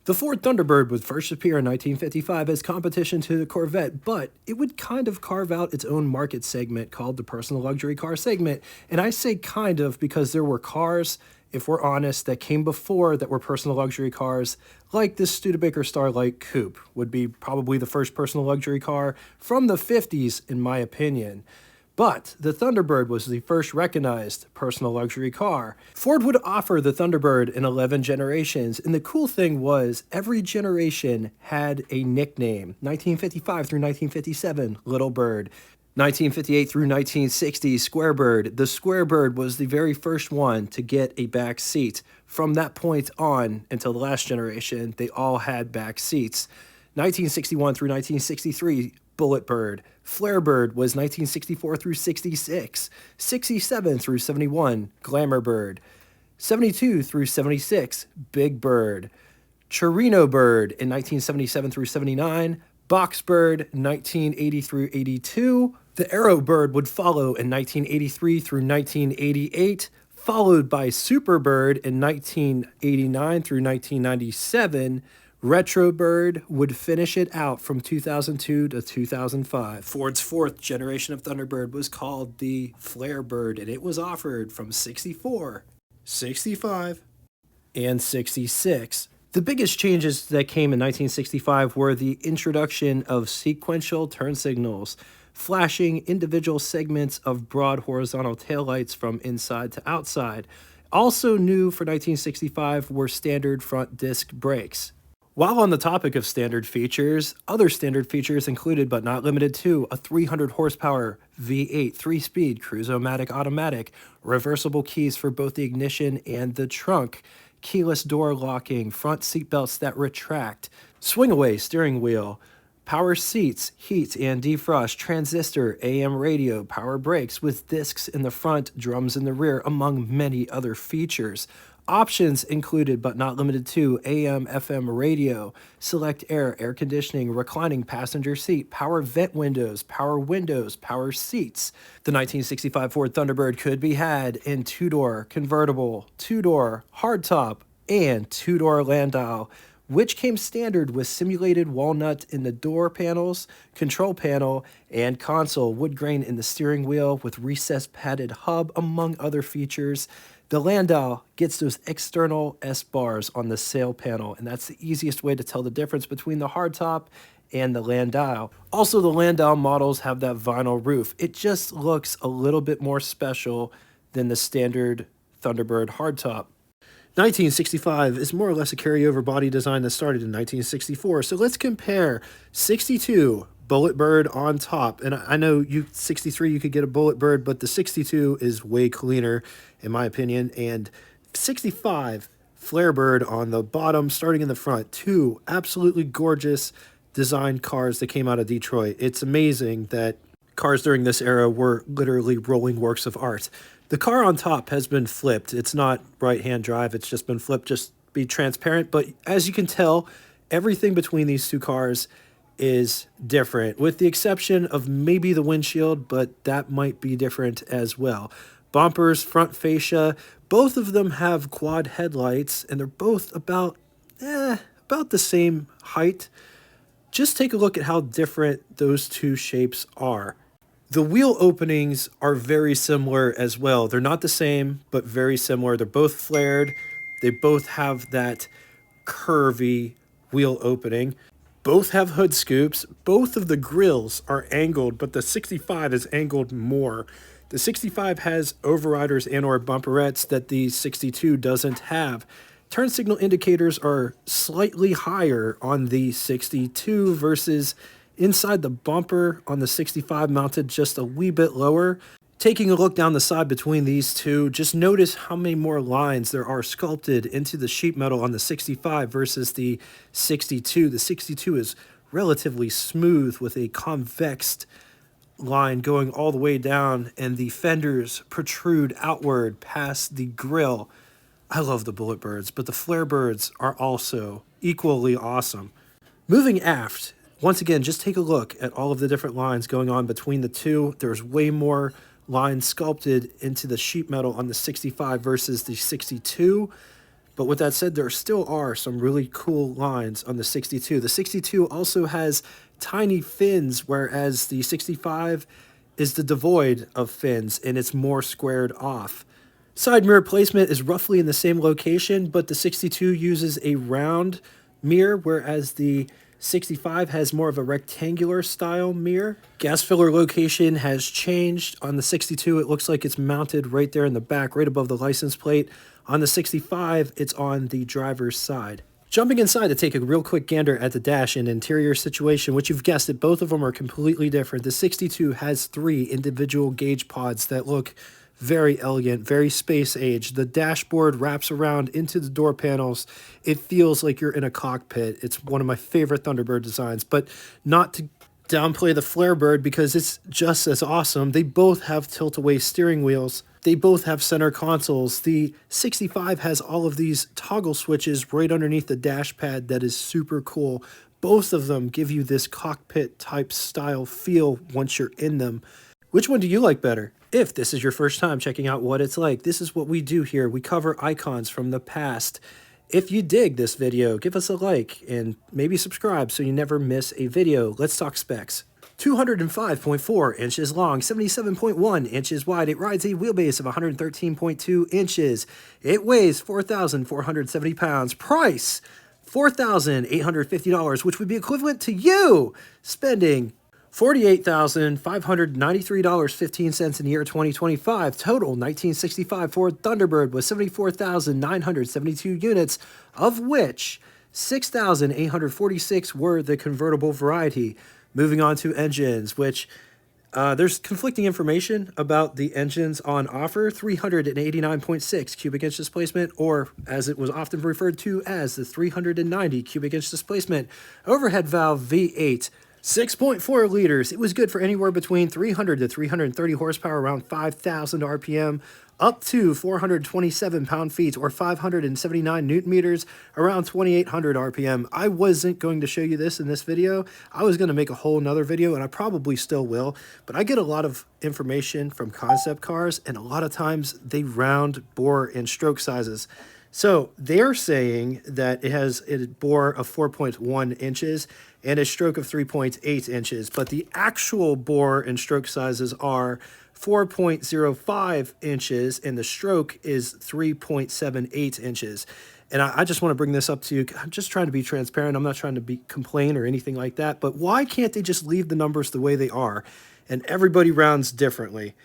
The Ford Thunderbird would first appear in 1955 as competition to the Corvette, but it would kind of carve out its own market segment called the personal luxury car segment. And I say kind of because there were cars, if we're honest, that came before that were personal luxury cars, like the Studebaker Starlight Coupe would be probably the first personal luxury car from the 50s, in my opinion. But the Thunderbird was the first recognized personal luxury car. Ford would offer the Thunderbird in 11 generations, and the cool thing was every generation had a nickname. 1955 through 1957, Little Bird. 1958 through 1960, Square Bird. The Square Bird was the very first one to get a back seat. From that point on until the last generation, they all had back seats. 1961 through 1963, Bullet Bird. Flare Bird was 1964 through 66. 67 through 71, Glamour Bird. 72 through 76, Big Bird. Chirino Bird in 1977 through 79. Box Bird, 1980 through 82. The Arrow Bird would follow in 1983 through 1988, followed by Super Bird in 1989 through 1997. Retro Bird would finish it out from 2002 to 2005. Ford's fourth generation of Thunderbird was called the Flare Bird, and it was offered from 64, 65, and 66. The biggest changes that came in 1965 were the introduction of sequential turn signals, flashing individual segments of broad horizontal taillights from inside to outside. Also new for 1965 were standard front disc brakes. While on the topic of standard features, other standard features included but not limited to a 300 horsepower V8 3-speed cruise-o-matic automatic, reversible keys for both the ignition and the trunk, keyless door locking, front seatbelts that retract, swing-away steering wheel, power seats, heat and defrost, transistor, AM radio, power brakes with discs in the front, drums in the rear, among many other features. Options included but not limited to AM, FM radio, select air conditioning, reclining passenger seat, power vent windows, power seats. The 1965 Ford Thunderbird could be had in two-door convertible, two-door hardtop, and two-door landau, which came standard with simulated walnut in the door panels, control panel, and console, wood grain in the steering wheel with recessed padded hub, among other features. The Landau gets those external S-bars on the sail panel, and that's the easiest way to tell the difference between the hardtop and the Landau. Also, the Landau models have that vinyl roof. It just looks a little bit more special than the standard Thunderbird hardtop. 1965 is more or less a carryover body design that started in 1964. So let's compare 62 Bullet Bird on top. And I know 63 you could get a Bullet Bird, but the 62 is way cleaner in my opinion. And 65 Flare Bird on the bottom, starting in the front. Two absolutely gorgeous design cars that came out of Detroit. It's amazing that cars during this era were literally rolling works of art. The car on top has been flipped. It's not right-hand drive. It's just been flipped. Just be transparent. But as you can tell, everything between these two cars is different, with the exception of maybe the windshield, but that might be different as well. Bumpers, front fascia, both of them have quad headlights, and they're both about the same height. Just take a look at how different those two shapes are. The wheel openings are very similar as well. They're not the same, but very similar. They're both flared. They both have that curvy wheel opening. Both have hood scoops. Both of the grills are angled, but the 65 is angled more. The 65 has overriders and or bumperettes that the 62 doesn't have. Turn signal indicators are slightly higher on the 62 versus inside the bumper on the 65 mounted just a wee bit lower. Taking a look down the side between these two, just notice how many more lines there are sculpted into the sheet metal on the 65 versus the 62. The 62 is relatively smooth with a convexed line going all the way down, and the fenders protrude outward past the grille. I love the Bullet Birds, but the Flare Birds are also equally awesome. Moving aft, once again, just take a look at all of the different lines going on between the two. There's way more lines sculpted into the sheet metal on the 65 versus the 62. But with that said, there still are some really cool lines on the 62. The 62 also has tiny fins, whereas the 65 is the devoid of fins and it's more squared off. Side mirror placement is roughly in the same location, but the 62 uses a round mirror, whereas the 65 has more of a rectangular style mirror. Gas filler location has changed. On the 62, it looks like it's mounted right there in the back, right above the license plate. On the 65, it's on the driver's side. Jumping inside to take a real quick gander at the dash and interior situation, which you've guessed it, both of them are completely different. The 62 has 3 individual gauge pods that look very elegant, very space age. The dashboard wraps around into the door panels. It feels like you're in a cockpit. It's one of my favorite Thunderbird designs, but not to downplay the Flarebird because it's just as awesome. They both have tilt-away steering wheels. They both have center consoles. The 65 has all of these toggle switches right underneath the dash pad that is super cool. Both of them give you this cockpit type style feel once you're in them. Which one do you like better? If this is your first time checking out what it's like, this is what we do here. We cover icons from the past. If you dig this video, give us a like and maybe subscribe so you never miss a video. Let's talk specs. 205.4 inches long, 77.1 inches wide. It rides a wheelbase of 113.2 inches. It weighs 4,470 pounds. Price, $4,850, which would be equivalent to you spending $48,593.15 in the year 2025. Total 1965 Ford Thunderbird was 74,972 units, of which 6,846 were the convertible variety. Moving on to engines, which there's conflicting information about the engines on offer. 389.6 cubic inch displacement, or as it was often referred to as the 390 cubic inch displacement. Overhead valve V8. 6.4 liters. It was good for anywhere between 300 to 330 horsepower, around 5,000 RPM, up to 427 pound-feet or 579 newton meters, around 2,800 RPM. I wasn't going to show you this in this video. I was going to make a whole nother video, and I probably still will, but I get a lot of information from concept cars, and a lot of times they round bore and stroke sizes. So they're saying that it has a bore of 4.1 inches and a stroke of 3.8 inches, but the actual bore and stroke sizes are 4.05 inches and the stroke is 3.78 inches. And I just want to bring this up to you. I'm just trying to be transparent. I'm not trying to complain or anything like that, but why can't they just leave the numbers the way they are? And everybody rounds differently.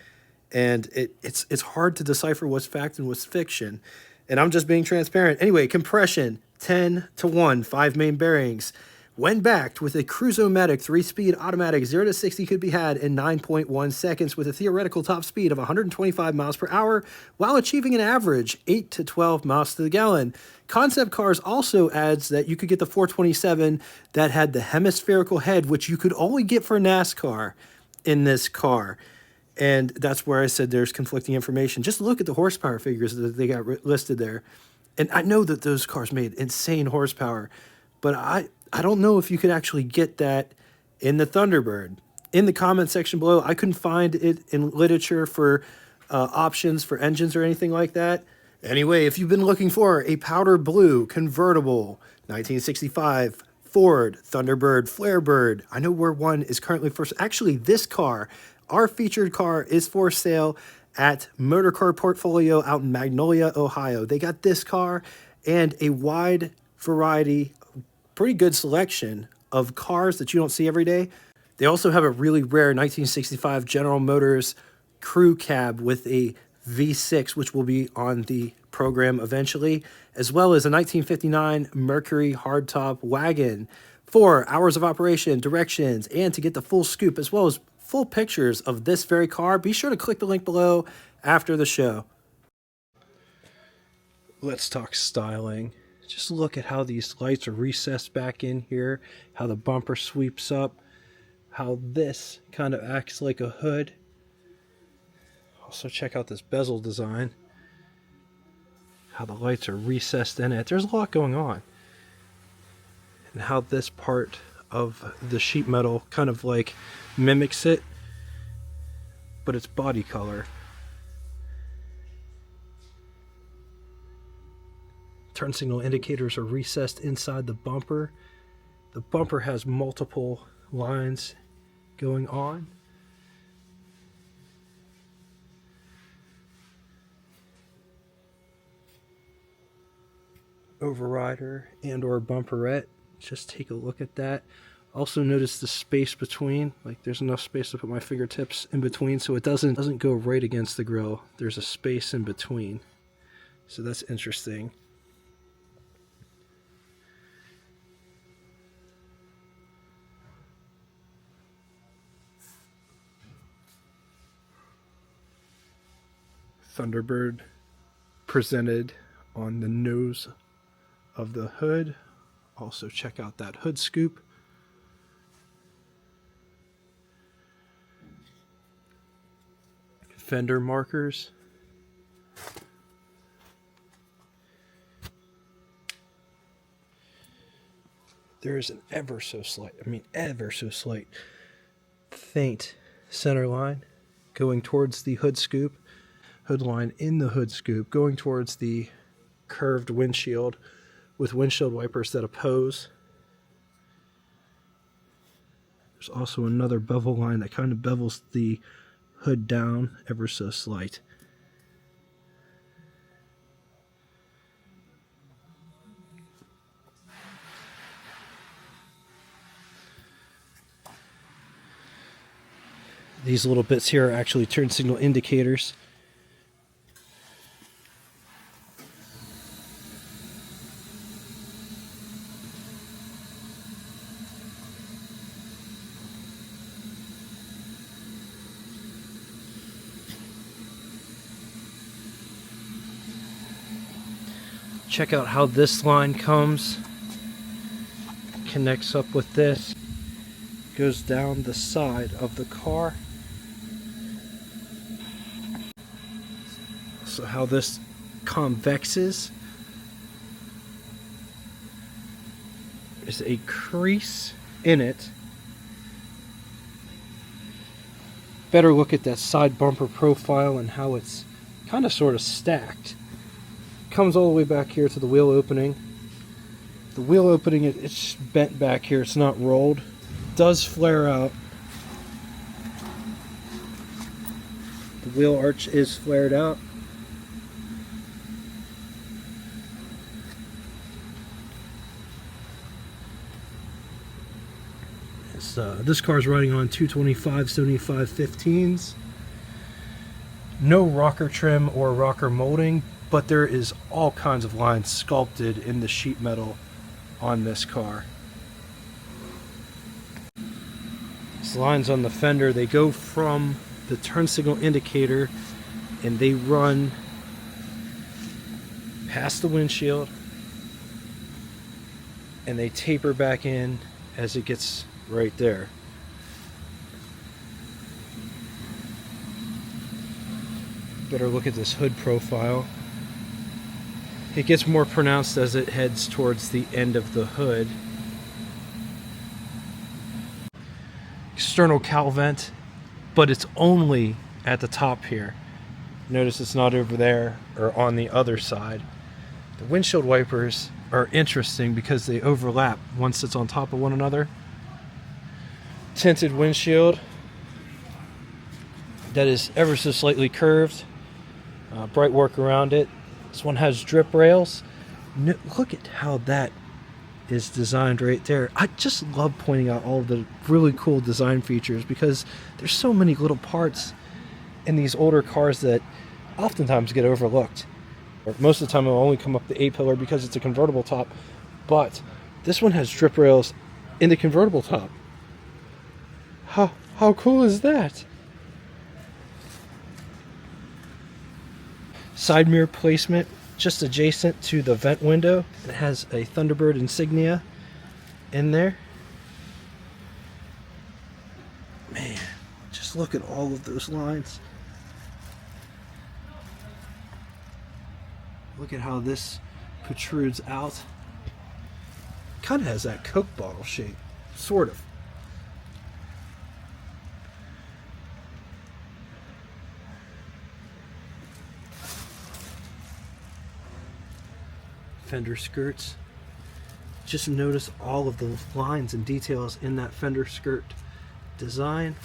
And it's hard to decipher what's fact and what's fiction. And I'm just being transparent. Anyway, compression, 10-to-1, 5 main bearings. When backed with a Cruise-O-Matic 3-speed automatic, 0 to 60 could be had in 9.1 seconds with a theoretical top speed of 125 miles per hour while achieving an average 8 to 12 miles to the gallon. Concept Cars also adds that you could get the 427 that had the hemispherical head, which you could only get for NASCAR in this car. And that's where I said there's conflicting information. Just look at the horsepower figures that they got listed there. And I know that those cars made insane horsepower, but I don't know if you could actually get that in the Thunderbird. In the comment section below, I couldn't find it in literature for options for engines or anything like that. Anyway, if you've been looking for a powder blue convertible 1965 Ford Thunderbird Flarebird, I know where one is currently for. Actually, this car, our featured car, is for sale at Motor Car Portfolio out in Magnolia, Ohio. They got this car and a wide variety, pretty good selection of cars that you don't see every day. They also have a really rare 1965 General Motors crew cab with a V6, which will be on the program eventually, as well as a 1959 Mercury hardtop wagon. For hours of operation, directions, and to get the full scoop, as well as full pictures of this very car, be sure to click the link below after the show. Let's talk styling. Just look at how these lights are recessed back in here, how the bumper sweeps up, how this kind of acts like a hood. Also check out this bezel design, how the lights are recessed in it. There's a lot going on. And how this part of the sheet metal kind of like mimics it, but it's body color. Turn signal indicators are recessed inside the bumper. The bumper has multiple lines going on. Overrider and or bumperette. Just take a look at that. Also notice the space between, like there's enough space to put my fingertips in between so it doesn't go right against the grill. There's a space in between. So that's interesting. Thunderbird presented on the nose of the hood. Also check out that hood scoop. Fender markers. There is an ever so slight faint center line going towards the hood scoop. Hood line in the hood scoop going towards the curved windshield with windshield wipers that oppose. There's also another bevel line that kind of bevels the hood down ever so slight. These little bits here are actually turn signal indicators. Check out how this line comes, connects up with this, goes down the side of the car. So how this convexes is a crease in it. Better look at that side bumper profile and how it's kind of sort of stacked. Comes all the way back here to the wheel opening. The wheel opening, it's bent back here, it's not rolled. It does flare out. The wheel arch is flared out. This car's riding on 225/75 15s. No rocker trim or rocker molding, but there is all kinds of lines sculpted in the sheet metal on this car. These lines on the fender, they go from the turn signal indicator and they run past the windshield and they taper back in as it gets right there. Better look at this hood profile. It gets more pronounced as it heads towards the end of the hood. External cowl vent, but it's only at the top here. Notice it's not over there or on the other side. The windshield wipers are interesting because they overlap once it's on top of one another. Tinted windshield that is ever so slightly curved. Bright work around it. This one has drip rails. Look at how that is designed right there. I just love pointing out all of the really cool design features because there's so many little parts in these older cars that oftentimes get overlooked. Most of the time it'll only come up the A-pillar because it's a convertible top, but this one has drip rails in the convertible top. How cool is that? Side mirror placement just adjacent to the vent window. It has a Thunderbird insignia in there. Man, just look at all of those lines. Look at how this protrudes out. Kind of has that Coke bottle shape, sort of. fender skirts. Just notice all of the lines and details in that fender skirt design.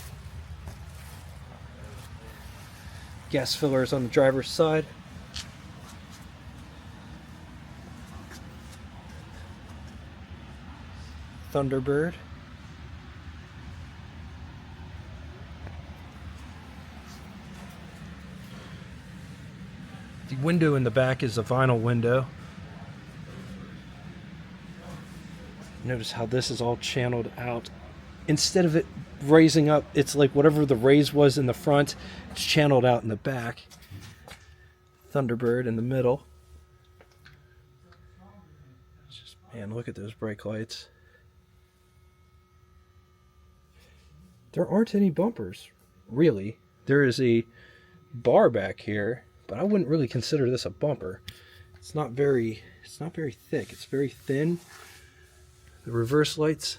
Gas fillers on the driver's side. Thunderbird. The window in the back is a vinyl window. Notice how this is all channeled out. Instead of it raising up, it's like whatever the raise was in the front, it's channeled out in the back. Thunderbird in the middle. Just, man, look at those brake lights. There aren't any bumpers, really. There is a bar back here, but I wouldn't really consider this a bumper. It's not very thick. It's very thin. The reverse lights.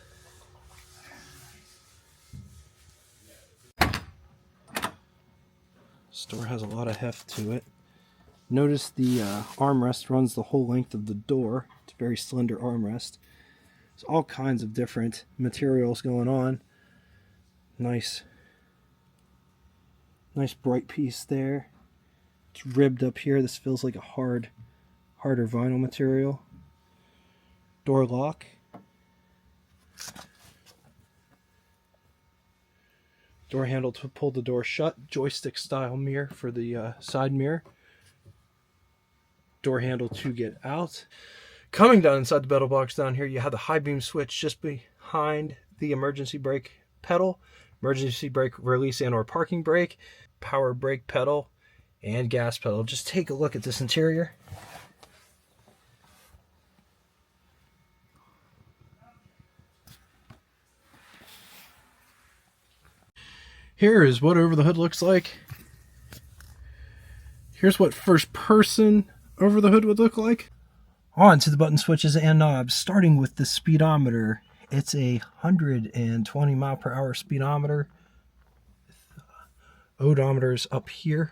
This door has a lot of heft to it. Notice the armrest runs the whole length of the door. It's a very slender armrest. There's all kinds of different materials going on. Nice bright piece there. It's ribbed up here. This feels like a harder vinyl material. Door lock. Door handle to pull the door shut. Joystick style mirror for the side mirror. Door handle to get out. Coming down inside the pedal box down here, you have the high beam switch just behind the emergency brake pedal. Emergency brake release and or parking brake. Power brake pedal and gas pedal. Just take a look at this interior. Here is what over the hood looks like. Here's what first person over the hood would look like. On to the button switches and knobs, starting with the speedometer. It's a 120 mile per hour speedometer. Odometer's up here.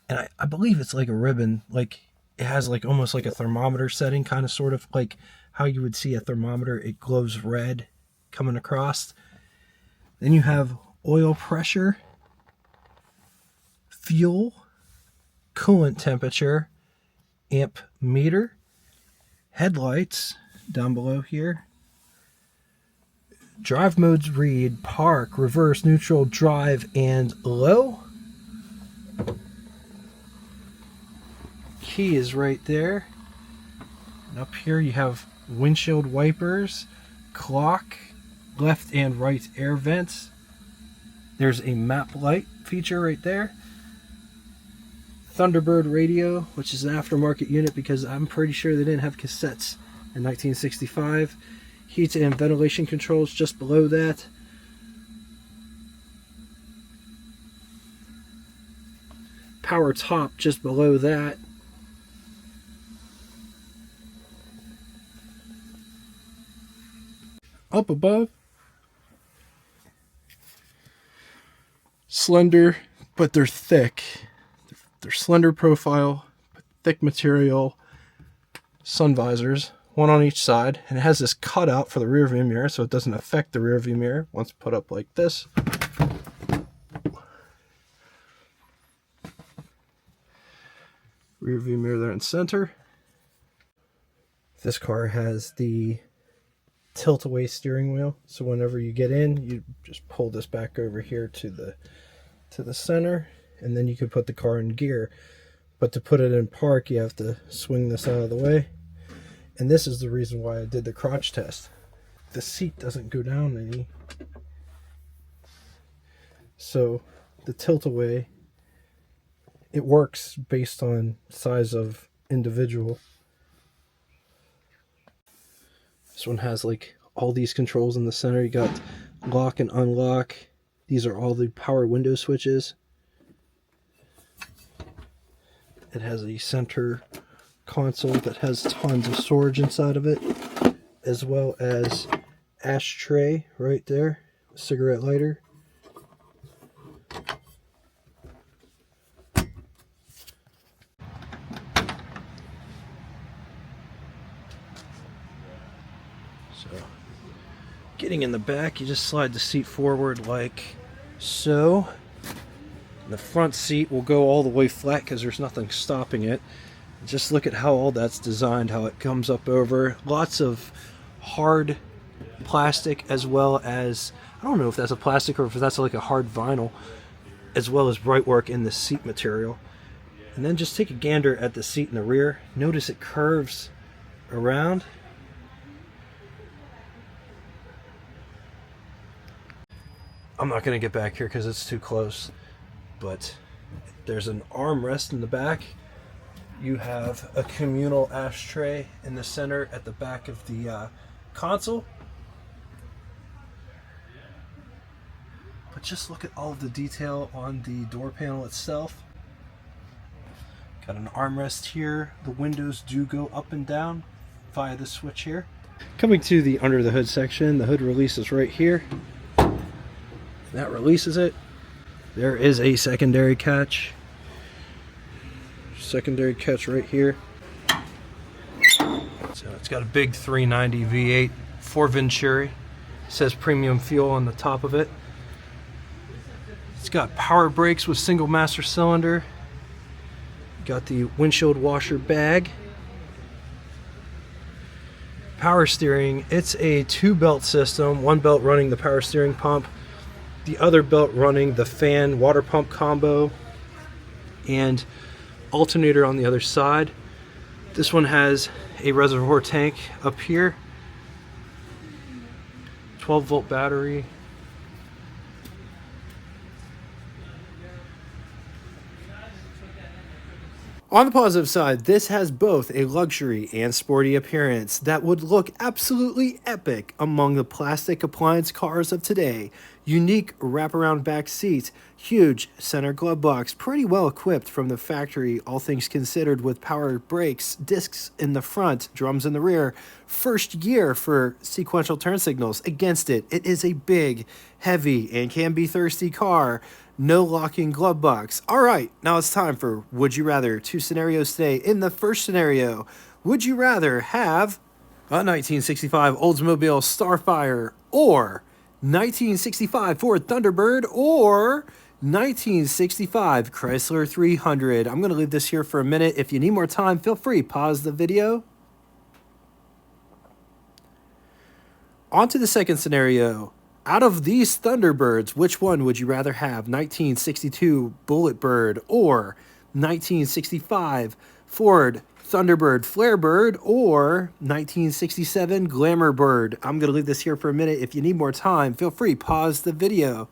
And I believe it's like a ribbon, like it has like almost like a thermometer setting, kind of sort of like how you would see a thermometer. It glows red coming across. Then you have oil pressure, fuel, coolant temperature, amp meter, headlights down below here. Drive modes read park, reverse, neutral, drive, and low. Key is right there. And up here you have windshield wipers, clock, left and right air vents. There's a map light feature right there. Thunderbird radio, which is an aftermarket unit because I'm pretty sure they didn't have cassettes in 1965. Heat and ventilation controls just below that. Power top just below that. Up above, slender, but they're thick. They're slender profile, but thick material. Sun visors, one on each side, and it has this cutout for the rear view mirror so it doesn't affect the rear view mirror once put up like this. Rear view mirror there in center. This car has the tilt-away steering wheel, so whenever you get in, you just pull this back over here to the center, and then you can put the car in gear. But to put it in park, you have to swing this out of the way. And this is the reason why I did the crotch test. The seat doesn't go down any. So the tilt-away, it works based on size of individual. This one has like all these controls in the center. You got lock and unlock. These are all the power window switches. It has a center console that has tons of storage inside of it, as well as ashtray right there, cigarette lighter. So, getting in the back, you just slide the seat forward like so. And the front seat will go all the way flat because there's nothing stopping it. Just look at how all that's designed, how it comes up over. Lots of hard plastic, as well as, I don't know if that's a plastic or if that's like a hard vinyl, as well as bright work in the seat material. And then just take a gander at the seat in the rear. Notice it curves around. I'm not going to get back here because it's too close, but there's an armrest in the back. You have a communal ashtray in the center at the back of the console. But just look at all of the detail on the door panel itself. Got an armrest here. The windows do go up and down via the switch here. Coming to the under the hood section, the hood releases right here. That releases it. There is a secondary catch. Secondary catch right here. So it's got a big 390 V8 for Venturi. It says premium fuel on the top of it. It's got power brakes with single master cylinder. Got the windshield washer bag. Power steering, it's a 2-belt system, one belt running the power steering pump, the other belt running the fan water pump combo, and alternator on the other side. This one has a reservoir tank up here, 12-volt battery. On the positive side, this has both a luxury and sporty appearance that would look absolutely epic among the plastic appliance cars of today. Unique wraparound back seats, huge center glove box, pretty well equipped from the factory, all things considered, with power brakes, discs in the front, drums in the rear. First gear for sequential turn signals. Against it, it is a big, heavy, and can be thirsty car. No locking glove box. All right, now it's time for Would You Rather. 2 scenarios today. In the first scenario, would you rather have a 1965 Oldsmobile Starfire or 1965 Ford Thunderbird or 1965 Chrysler 300? I'm going to leave this here for a minute. If you need more time, feel free, pause the video. On to the second scenario. Out of these Thunderbirds, which one would you rather have? 1962 Bulletbird or 1965 Ford Thunderbird Flarebird or 1967 Glamourbird? I'm going to leave this here for a minute. If you need more time, feel free, pause the video.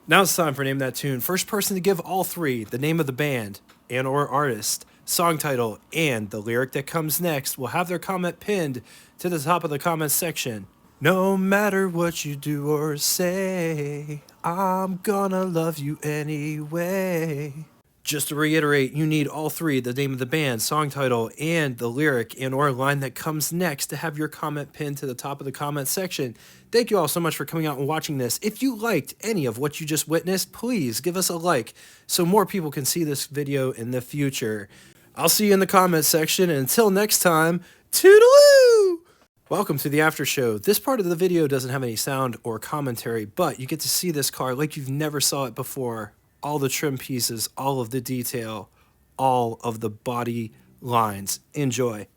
Now it's time for Name That Tune. First person to give all three, the name of the band and or artist, song title, and the lyric that comes next will have their comment pinned to the top of the comment section. No matter what you do or say, I'm gonna love you anyway. Just to reiterate, you need all three, the name of the band, song title, and the lyric and or line that comes next to have your comment pinned to the top of the comment section. Thank you all so much for coming out and watching this. If you liked any of what you just witnessed, please give us a like so more people can see this video in the future. I'll see you in the comment section, and until next time, toodaloo! Welcome to the after show. This part of the video doesn't have any sound or commentary, but you get to see this car like you've never saw it before. All the trim pieces, all of the detail, all of the body lines. Enjoy.